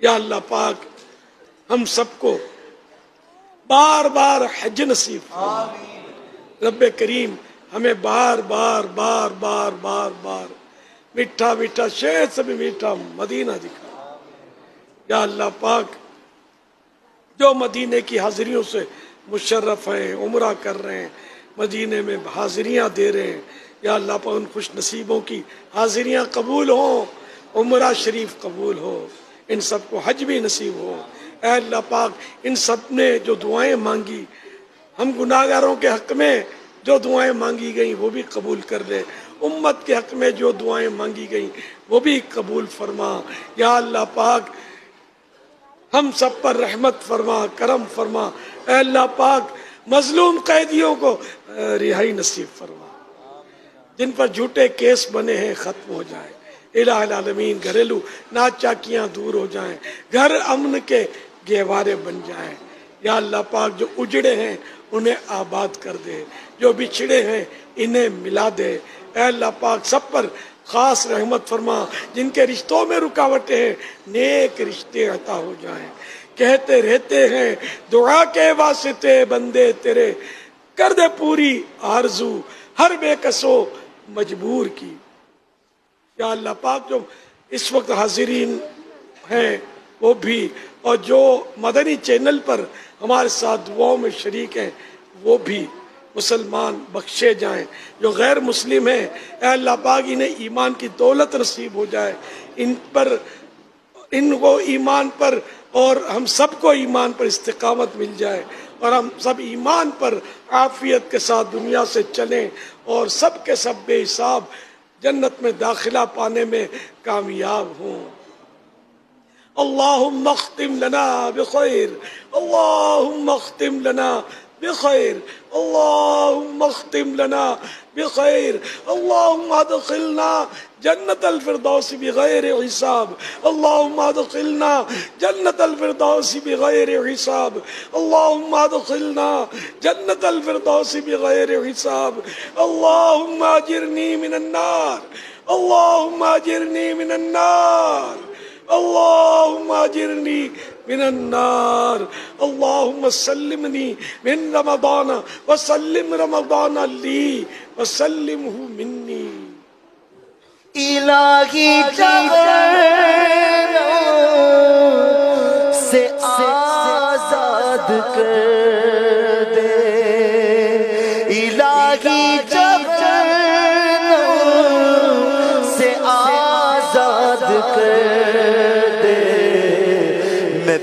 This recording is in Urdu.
یا اللہ پاک ہم سب کو بار بار حج نصیب فرما۔ رب کریم ہمیں بار بار بار بار بار بار میٹھا میٹھا شہد سے بھی میٹھا مدینہ دکھا۔ یا اللہ پاک جو مدینے کی حاضریوں سے مشرف ہیں، عمرہ کر رہے ہیں، مدینے میں حاضریاں دے رہے ہیں، یا اللہ پاک ان خوش نصیبوں کی حاضریاں قبول ہوں، عمرہ شریف قبول ہو، ان سب کو حج بھی نصیب ہو۔ اے اللہ پاک ان سب نے جو دعائیں مانگی، ہم گناہگاروں کے حق میں جو دعائیں مانگی گئیں وہ بھی قبول کر لے، امت کے حق میں جو دعائیں مانگی گئیں وہ بھی قبول فرما۔ یا اللہ پاک ہم سب پر رحمت فرما، کرم فرما۔ اے اللہ پاک مظلوم قیدیوں کو رہائی نصیب فرما، جن پر جھوٹے کیس بنے ہیں ختم ہو جائیں۔ الہ العالمین گھریلو ناچاکیاں دور ہو جائیں، گھر امن کے گہوارے بن جائیں۔ یا اللہ پاک جو اجڑے ہیں انہیں آباد کر دے، جو بچھڑے ہیں انہیں ملا دے۔ اے اللہ پاک سب پر خاص رحمت فرما، جن کے رشتوں میں رکاوٹیں ہیں نیک رشتے عطا ہو جائیں۔ کہتے رہتے ہیں دعا کے واسطے بندے تیرے، کر دے پوری آرزو ہر بے کسو مجبور کی۔ یا اللہ پاک جو اس وقت حاضرین ہیں وہ بھی، اور جو مدنی چینل پر ہمارے ساتھ دعاؤں میں شریک ہیں وہ بھی مسلمان بخشے جائیں۔ جو غیر مسلم ہیں اے اللہ پاک انہیں ایمان کی دولت نصیب ہو جائے، ان کو ایمان پر اور ہم سب کو ایمان پر استقامت مل جائے، اور ہم سب ایمان پر عافیت کے ساتھ دنیا سے چلیں، اور سب کے سب بے حساب جنت میں داخلہ پانے میں کامیاب ہوں۔ اللہم اختم لنا بخیر، اللہم اختم لنا بخیر، اللہم اختم لنا بخیر، اللہم ادخلنا جنت الفردوس بغیر حساب، اللہم ادخلنا جنت الفردوس بغیر حساب، اللہم ادخلنا جنت الفردوس بغیر حساب، اللہم اجرنی من النار، اللہم اجرنی من النار، اللہم اجرنی من النار، اللہم سلمنی من رمضان وسلم رمضان لی وسلمہ منی۔ الہی جہنم سے آزاد کر دے۔